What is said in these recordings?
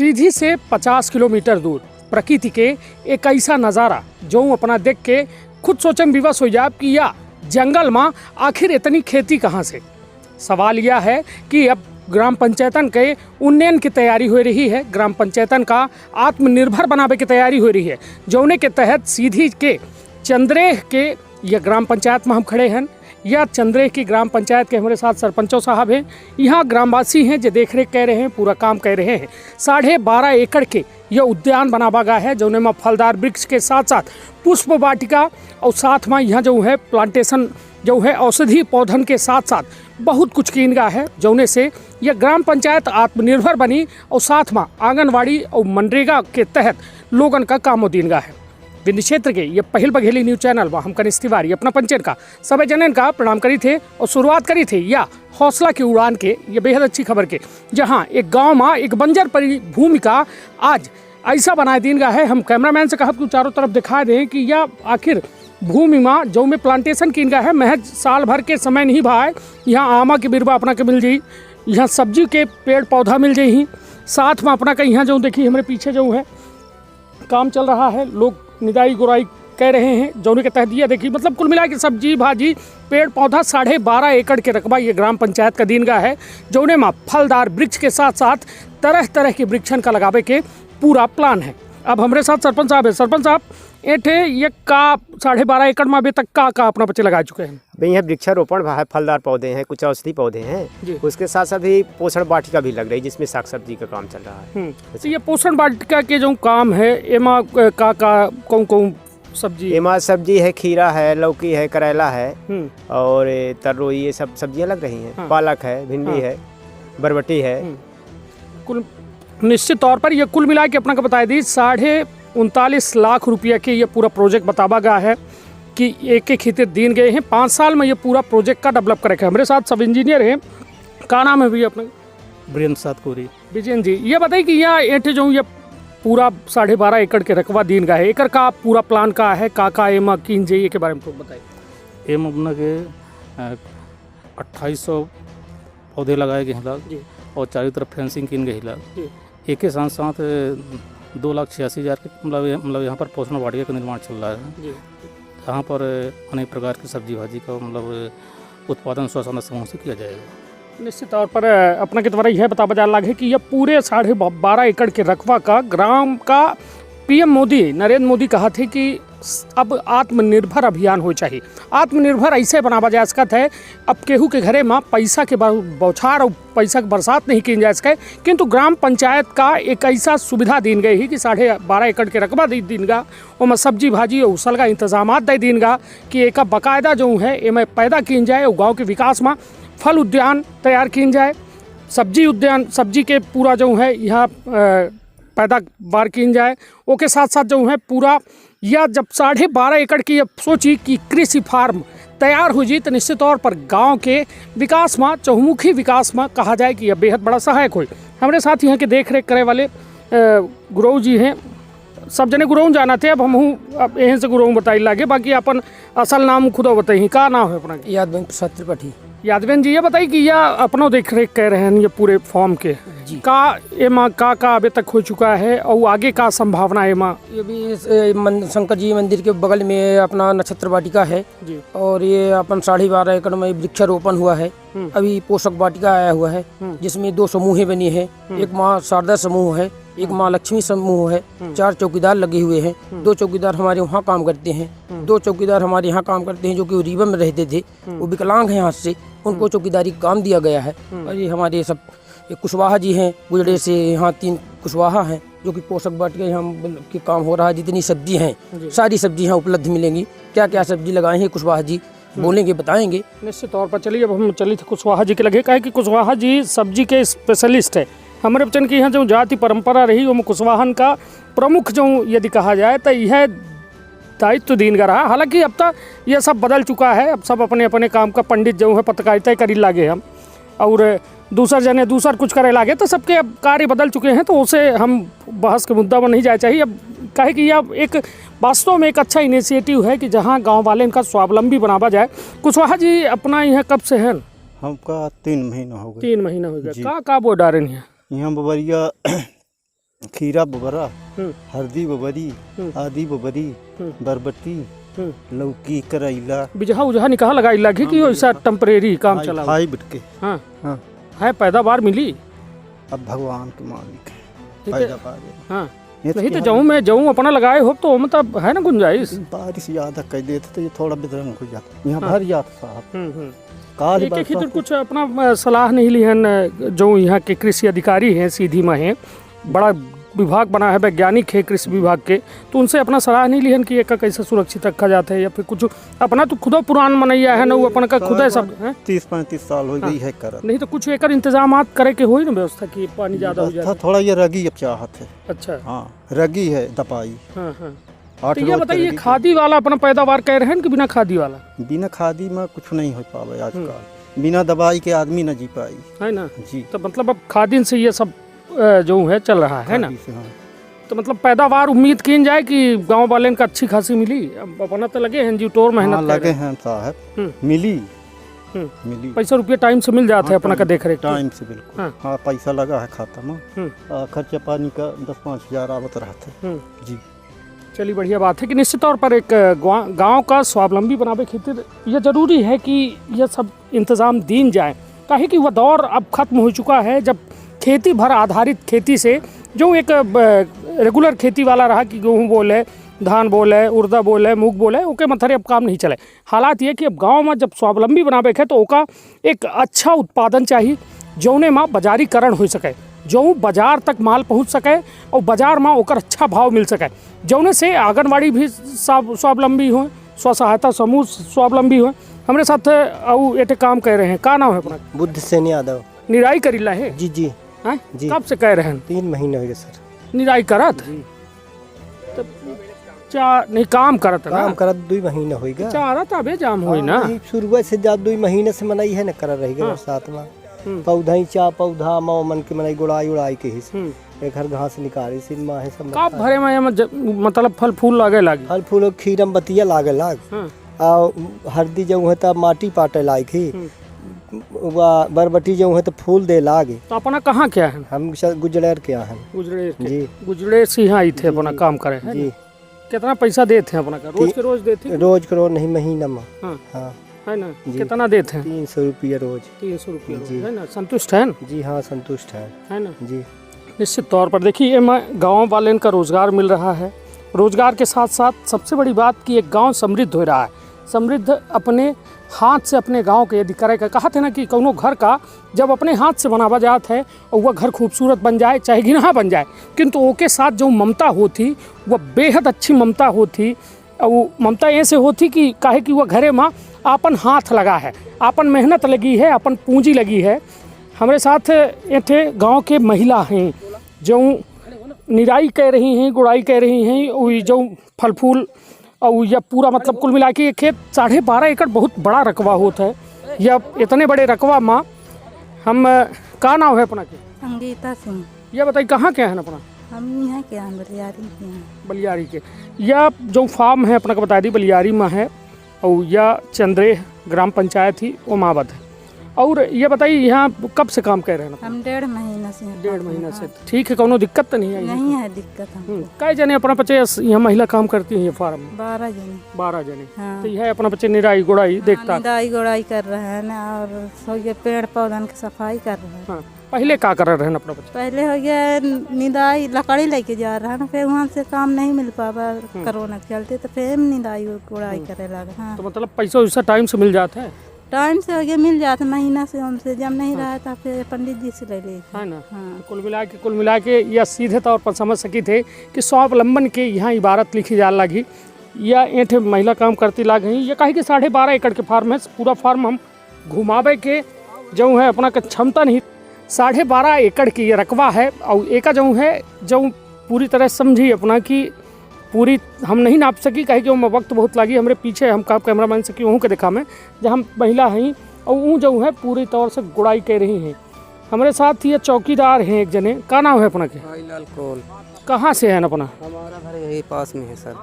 सीधी से 50 किलोमीटर दूर प्रकृति के एक ऐसा नज़ारा जो अपना देख के खुद सोचन विवश हो जाए कि या जंगल में आखिर इतनी खेती कहाँ से। सवाल यह है कि अब ग्राम पंचायतन के उन्नयन की तैयारी हो रही है, ग्राम पंचायतन का आत्मनिर्भर बनावे की तैयारी हो रही है, जौने के तहत सीधी के चंद्रेह के यह ग्राम पंचायत में हम खड़े हैं। यह चंद्रेह की ग्राम पंचायत के हमारे साथ सरपंचों साहब हैं, यहाँ ग्रामवासी हैं जो देख रेख कह रहे हैं, पूरा काम कह रहे हैं। 12.5 एकड़ के यह उद्यान बनावा गया है, जौने में फलदार वृक्ष के साथ साथ पुष्प वाटिका और साथ में यहाँ जो है प्लांटेशन जो है औषधि पौधन के साथ साथ बहुत कुछ कीन गया है, जौने से यह ग्राम पंचायत आत्मनिर्भर बनी और साथ में आंगनवाड़ी और मनरेगा के तहत लोगन का काम दीन गया है। विंध्य क्षेत्र के ये पहल बघेली न्यूज चैनल व हम कनिष्ठ तिवारी अपना पंचायत का सभी जनन का प्रणाम करी थे और शुरुआत करी थे या हौसला की उड़ान के ये बेहद अच्छी खबर के, जहां एक गांव में एक बंजर पड़ी भूमि का आज ऐसा बनाए दिन गया है। हम कैमरामैन से कहा कि चारों तरफ दिखा दें कि यह आखिर भूमि में जो में प्लांटेशन किन गया है, महज साल भर के समय नहीं भाई। यहाँ आमा के बिरबा अपना के मिल जाई, यहाँ सब्जी के पेड़ पौधा मिल जाई, साथ में अपना का यहाँ जो देखिए हमारे पीछे जो है काम चल रहा है, लोग निदाई गुराई कह रहे हैं, जौने के तहत यह देखिए मतलब कुल मिला के सब्जी भाजी पेड़ पौधा 12.5 एकड़ के रकबा ये ग्राम पंचायत का दिन का है, जौने में फलदार वृक्ष के साथ साथ तरह तरह के वृक्षन का लगावे के पूरा प्लान है। अब हमारे साथ सरपंच साहब है। सरपंच साहब एठे ये का 12.5 एकड़ में अभी तक का अपना बच्चे लगा चुके हैं? भाई यहाँ वृक्षारोपण है, फलदार पौधे हैं, कुछ औषधि पौधे हैं, उसके साथ साथ भी पोषण वाटिका भी लग रही है जिसमें साग सब्जी का काम चल रहा है। तो ये पोषण वाटिका के जो काम है एमा का कौन सब्जी? एमा सब्जी है, खीरा है, लौकी है, करेला है और तरोई, ये सब सब्जियां लग रही हैं। पालक है, भिंडी है, बरबटी है। कुल निश्चित तौर पर यह कुल मिला के अपना का बता दी 39.5 लाख रुपया के ये पूरा प्रोजेक्ट बतावा गया है कि एक खेती दिन गए हैं। 5 साल में ये पूरा प्रोजेक्ट का डेवलप करे। हमारे साथ सब इंजीनियर हैं, का नाम है भैया अपना? वीरेंद्र सातकोरी। विजयन जी, ये बताइए कि यह एटे जो ये पूरा 12.5 एकड़ के रकबा दिन का है, एकड़ का पूरा प्लान का है, का एम किन जाइए के बारे में तो बताइए। एम अपना के 2800 पौधे लगाए गए हैं और चारों तरफ फेंसिंग किन गई। एक के साथ साथ 2,86,000 के मतलब यहाँ पर पोषण वाटिका का निर्माण चल रहा है, जहाँ पर अनेक प्रकार की सब्जी भाजी का मतलब उत्पादन स्वसहायता समूह से किया जाएगा। निश्चित तौर पर अपना के द्वारा यह बता बजा लगे कि यह पूरे 12.5 एकड़ के रकबा का ग्राम का पीएम मोदी नरेंद्र मोदी कहा थे कि अब आत्मनिर्भर अभियान हो चाहिए। आत्मनिर्भर ऐसे बनावा जा सकता है, अब केहू के घरे में पैसा के बौछार और पैसा के बरसात नहीं की जा सके, किंतु ग्राम पंचायत का एक ऐसा सुविधा दिन गई है कि 12.5 एकड़ के रकबा दी दिन गा और सब्जी भाजी और उसल का इंतजाम दे दिन गा कि एक बाकायदा जो है एम पैदा की जाए और गाँव के विकास में फल उद्यान तैयार की जाए, सब्जी उद्यान सब्जी के पूरा जो है यहाँ पैदावार की जाए। उसके साथ साथ जो है पूरा यह जब 12.5 एकड़ की सोची कि कृषि फार्म तैयार हो जाए तो निश्चित तौर पर गांव के विकास में चहुमुखी विकास में कहा जाए कि यह बेहद बड़ा सहायक हो। हमारे साथ यहाँ के देख रेख करे वाले गुरु जी हैं, सब जने गुरु जाना थे, अब हम यहीं से गुरु बताई लागे, बाकी अपन असल नाम खुद बताइए, का नाम है अपना? यादवेंद्र प्रसाद त्रिपाठी। यादवेंद्र जी, ये बताइए कि यह अपनों देख रेख कह रहे हैं ये पूरे फॉर्म के जी का एमा का अभी तक हो चुका है और आगे का संभावना एमा? ये भी शंकर जी मंदिर के बगल में अपना नक्षत्र वाटिका है जी, और ये अपन 12.5 एकड़ में वृक्षारोपण हुआ है। अभी पोषक वाटिका आया हुआ है जिसमें 2 समूहें बनी है, एक माँ शारदा समूह है, एक माँ लक्ष्मी समूह है। 4 चौकीदार लगे हुए हैं, 2 चौकीदार हमारे वहाँ काम करते हैं, 2 चौकीदार हमारे यहाँ काम करते हैं जो कि रीवा में रहते थे, वो विकलांग हैं हाथ से, उनको चौकीदारी काम दिया गया है। और ये हमारे सब कुशवाहा जी हैं गुजरे से, यहाँ 3 कुशवाहा हैं जो कि पोषक वाटिका यहाँ के काम हो रहा है। जितनी सब्जी हैं सारी सब्जी यहाँ उपलब्ध मिलेंगी। क्या क्या सब्जी लगाए हैं कुशवाहा जी बोलेंगे, बताएंगे। निश्चित तौर पर चलिए अब हम चले थे कुशवाहा जी के लगे, कहे कि कुशवाहा जी सब्जी के स्पेशलिस्ट है। हमारे बच्चन की यहाँ जो जाति परंपरा रही वो कुशवाहन का प्रमुख जो यदि कहा जाए तो यह दायित्व दिन का रहा। हालांकि अब तक यह सब बदल चुका है, अब सब अपने अपने काम का पंडित जो है पत्रकारिता करी लागे हम, और दूसर जने दूसर कुछ करे लागे, तो सबके अब कार्य बदल चुके हैं, तो उसे हम बहस के मुद्दा में नहीं जाए चाहिए। अब कहे कि यह एक वास्तव में एक अच्छा इनिशिएटिव है कि जहाँ गांव वाले इनका स्वावलंबी बनावा जाए। कुशवाहा जी अपना यहाँ कब से है? हमका 3 महीना हो गया। 3 महीना हो गया। का बोर्ड आ रहे हैं यहाँ बबरिया खीरा बबरा, हल्दी बबरी, आदि बबरी, बरबटी, लौकी, करैला। बिजहा उजहा निकाह लगाई लगी कि ऐसा टेम्परेरी काम चला? हाई बिटके। हाँ हाँ है पैदावार मिली? अब भगवान के मालिक है, ठीक है। फायदा पा गए। हाँ नहीं तो जऊँ अपना लगाए हो तो मतलब है ना गुंजाइश? बारिश ज्यादा कर देते तो ये थोड़ा बेदरंग हो जाता, यहाँ भर जाता साहब। काल एक ही तो कुछ अपना सलाह नहीं ली है जो यहाँ के कृषि अधिकारी हैं सीधी में हैं, बड़ा विभाग बना है, वैज्ञानिक है कृषि विभाग के, तो उनसे अपना सलाह नहीं ली है कि एक कैसे सुरक्षित रखा जाता है या फिर कुछ अपना तो खुदा पुरान मनैया है ना, वो अपन का खुदा सब है। 30-35 साल हो गई है कर। नहीं तो कुछ एक इंतजाम करे के हो ही ना व्यवस्था की पानी ज्यादा हो जाए। थोड़ा ये रगी अब चाहत है। अच्छा हाँ रगी है दपाई। हाँ हाँ तो ये बताइए खादी वाला अपना पैदावार कह रहे हैं कि बिना खादी वाला? बिना खादी में कुछ नहीं हो पावे आजकल, बिना दवाई के आदमी न जी पाई है ना जी। तो मतलब अब खादी से ये सब जो है चल रहा है ना, हाँ। तो मतलब पैदावार उम्मीद की जाए कि गांव वाले का अच्छी खासी मिली? अब अपना तो लगे हैं जी टोर मेहनत हाँ, लगे हैं साहब, मिली मिली। पैसा रुपया टाइम से मिल जाता है अपना का देख रेख टाइम से बिल्कुल। हाँ पैसा लगा है खाता में, खर्चा पानी का 10-5 हजार आवत रहते जी। चलिए बढ़िया बात है कि निश्चित तौर पर एक गांव का स्वावलंबी बनावे खातिर यह जरूरी है कि यह सब इंतजाम दीन जाए, काहे कि वह दौर अब खत्म हो चुका है जब खेती भर आधारित खेती से जो एक रेगुलर खेती वाला रहा कि गेहूँ बोले, धान बोले, उड़दा बोले, मूंग बोले, ओके मथरे अब काम नहीं चले। हालात ये कि अब गांव में जब स्वावलंबी बनावे है तो ओका एक अच्छा उत्पादन चाहिए जौने में बाजारीकरण हो सके, जो बाजार तक माल पहुंच सके और बाजार में ओकर अच्छा भाव मिल सके, जौने से आंगनबाड़ी भी स्वावलंबी हो, स्व सहायता समूह स्वावलंबी हो। हमारे साथ एक काम कह रहे हैं, का नाम है अपना? बुद्ध सेन यादव। निराई करीला है जी जी जी। कब से कह रहे हैं? 3 महीने हो गए सर निराई करत तो नहीं काम करत ना? काम करत 2 महीने हो गए। चारा तबे जाम होई ना शुरुआत से जा 2 महीने से मनाई है ना कर रही है बरसात में। पौधा ही चा पौधा माओ मन के मनाई गुड़ाई उड़ाई के ही घर घास निकाली सिनमा है सब कब भरे में मतलब फल फूल लागे लागी? फल फूल खीरम बतिया लागे लाग हल्दी जो है तब माटी पाटे लायक ही बरबटी जो है तो फूल दे लागे। तो अपना कहाँ क्या है? हम गुजरेर के हैं। गुजरेर जी गुजरेर से यहाँ आई थे अपना काम करे है जी। कितना पैसा देते हैं अपना का? रोज के रोज देते? रोज के रोज नहीं महीना में। हाँ हाँ है ना। कितना देते हैं? 300 रुपया रोज। 300 रुपया है ना। संतुष्ट है ना? जी हाँ संतुष्ट है ना जी। निश्चित तौर पर देखिए गाँव वाले का रोजगार मिल रहा है, रोजगार के साथ साथ सबसे बड़ी बात कि एक गाँव समृद्ध हो रहा है। समृद्ध अपने हाथ से अपने गांव के यदि करे का कहा थे ना कि कौनो घर का जब अपने हाथ से बनावा जात है और वह घर खूबसूरत बन जाए चाहे गिनहा बन जाए, किंतु ओके साथ जो ममता होती वह बेहद अच्छी ममता होती। और वो ममता ऐसे होती कि काहे कि वह घरे माँ आपन हाथ लगा है, आपन मेहनत लगी है, अपन पूंजी लगी है। हमारे साथ ये गाँव के महिला हैं जो निराई कह रही हैं, गुड़ाई कह रही हैं, जो फल फूल और यह पूरा मतलब कुल मिला के ये खेत 12.5 एकड़ बहुत बड़ा रकबा होता है। यह इतने बड़े रकबा माँ हम का नाम है अपना के? संगीता सिंह। यह बताइए कहाँ क्या है अपना? हम यहाँ के हैं बलियारी के हैं। बलियारी के। यह जो फार्म है अपना का बता दी बलियारी में है और यह चंद्रेह ग्राम पंचायत ही ओमावत है। और ये बताइए यहाँ कब से काम कर रहे हैं? हम 1.5 महीना से। 1.5 महीना से। ठीक है, कोनो दिक्कत तो नहीं है? नहीं है दिक्कत हमको। कई जने अपना बच्चे यहाँ महिला काम करती हैं ये फार्म में? 12 जने। 12 जने। हाँ। तो यह अपना बच्चे निराई गुड़ाई देखता? निराई गुड़ाई कर रहे हैं ना और सब ये पेड़ पौधन की सफाई कर रहे हैं। हाँ। पहले क्या कर रहे हैं अपना बच्चा? पहले हो गया निदाई लकड़ी लेके जा रहा है ना, फिर वहाँ से काम नहीं मिल पावा कोरोना के चलते, तो फिर निदाई गुड़ाई करे लगा। हाँ। तो मतलब पैसा वैसा टाइम से मिल जाता है? टाइम से हो गया मिल जाता महीना से, हमसे जब नहीं रहा था फिर पंडित जी से ले ले है ना। हाँ। कुल मिला के यह सीधे तौर पर समझ सकी थे कि स्वावलंबन के यहाँ इबारत लिखी जा लगी या एठे महिला काम करती ला गई। ये कहे कि 12.5 एकड़ के फार्म है, पूरा फार्म हम घुमावे के जो है अपना का क्षमता नहीं। 12.5 एकड़ की ये रकबा है और एक जो है जो पूरी तरह समझी अपना कि पूरी हम नहीं नाप सकी, कहे कि वो वक्त बहुत लगी। हमारे पीछे हम का कैमरामैन से कि वहाँ के देखा मैं जहाँ महिला हैं और वो जो है पूरी तौर से गुड़ाई कर रही हैं। हमारे साथ ये चौकीदार हैं एक जने, का नाम है अपना के? भाईलाल कोल। कहाँ से है अपना? हमारा घर यही पास में है सर।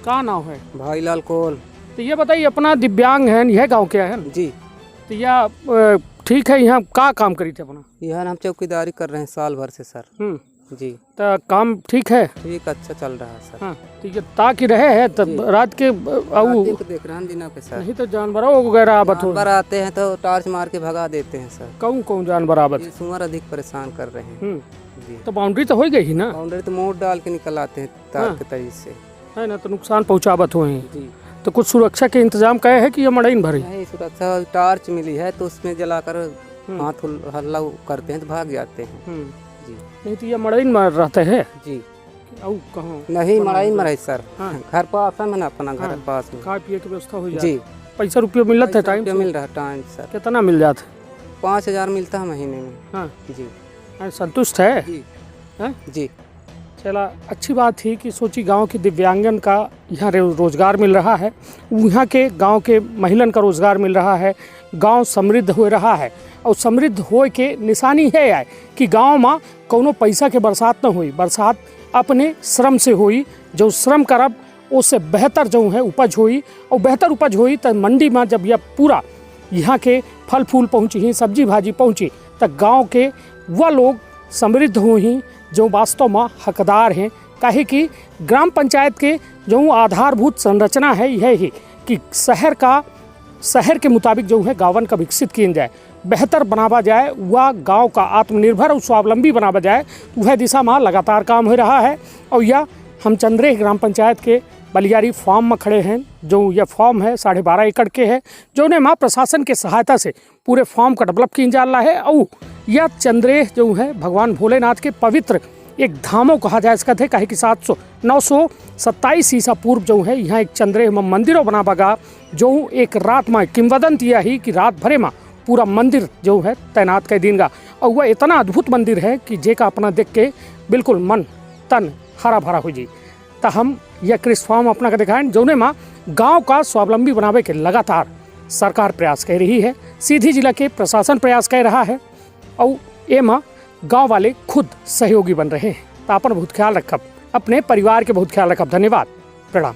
का नाम है? भाईलाल कोल। तो ये बताइए अपना दिव्यांग है, यह गाँव क्या है जी? तो यह ठीक है, यहाँ का काम करी थे अपना? यहाँ हम चौकीदारी कर रहे हैं साल भर से सर। जी तो काम ठीक है? ठीक अच्छा चल रहा है सर। हाँ ठीक है, ताकि रहे है तब रात के आऊ रात को देख रहे हैं दिनों के सर। नहीं तो जानवरों वगैरह आवत हो? जानवर आते हैं तो टार्च मार के भगा देते हैं सर। कौन जानवर आवत? ये सुअर अधिक परेशान कर रहे हैं। जी तो बाउंड्री तो हो गई ना? बाउंड्री तो मोड़ डाल के निकल आते हैं तार के तरीके से, है ना, तो नुकसान पहुंचावत हुए हैं। जी तो कुछ सुरक्षा के इंतजाम कहे है कि ये मड़ाइन भरे? नहीं सुरक्षा टार्च मिली है तो उसमें जलाकर हाथ हल्ला करते हैं तो भाग जाते हैं। जी नहीं तो ये मड़ाइन में रहते हैं? जी औ कहाँ? नहीं मराई मराई सर। हाँ। घर पास है मैंने अपना घर पास में। खाए पिए की व्यवस्था हो जाए? जी पैसा रुपया मिलत है टाइम से? मिल रहा टाइम सर। कितना मिल जाता? 5,000 मिलता है महीने में। हाँ जी संतुष्ट है? जी हैं? जी चला अच्छी बात थी कि सोची गांव के दिव्यांगन का यहाँ रोजगार मिल रहा है, यहाँ के गांव के महिलन का रोजगार मिल रहा है, गांव समृद्ध हो रहा है। और समृद्ध होए के निशानी है कि गांव में कोनो पैसा के बरसात न हुई, बरसात अपने श्रम से हुई। जो श्रम करब उससे बेहतर जो है उपज हुई, और बेहतर उपज हुई तो मंडी में जब यह पूरा यहाँ के फल फूल पहुँची, सब्जी भाजी पहुँची, तो गाँव के वह लोग समृद्ध हुई जो वास्तव में हकदार हैं। काहे कि ग्राम पंचायत के जो आधारभूत संरचना है यह ही कि शहर के मुताबिक जो है गाँवन का विकसित किया जाए, बेहतर बनावा जाए, वह गांव का आत्मनिर्भर और स्वावलंबी बनावा जाए, वह दिशा में लगातार काम हो रहा है। और यह हम चंद्रेह ग्राम पंचायत के बलियारी फार्म में खड़े हैं। जो यह फार्म है 12.5 एकड़ के है, जो ने माँ प्रशासन के सहायता से पूरे फार्म का डेवलप किया जा रहा है। और यह चंद्रेह जो है भगवान भोलेनाथ के पवित्र एक धामों कहा जाए इसका थे, कहे कि 927 ईसा पूर्व जो है यहाँ एक चंद्रेह में मंदिरों बना बगा, जो एक रात में किंवदंत यह ही कि रात भरे में पूरा मंदिर जो है तैनात कर देगा। और वह इतना अद्भुत मंदिर है कि जे का अपना देख के बिल्कुल मन तन हरा भरा हो जाए। तो हम यह कृषि फार्म अपना का दिखाएं जोने में गांव का स्वावलंबी बनावे के लगातार सरकार प्रयास कर रही है, सीधी जिला के प्रशासन प्रयास कर रहा है, और एमा गांव वाले खुद सहयोगी बन रहे हैं। तो अपन बहुत ख्याल रखब, अपने परिवार के बहुत ख्याल रखब। धन्यवाद, प्रणाम।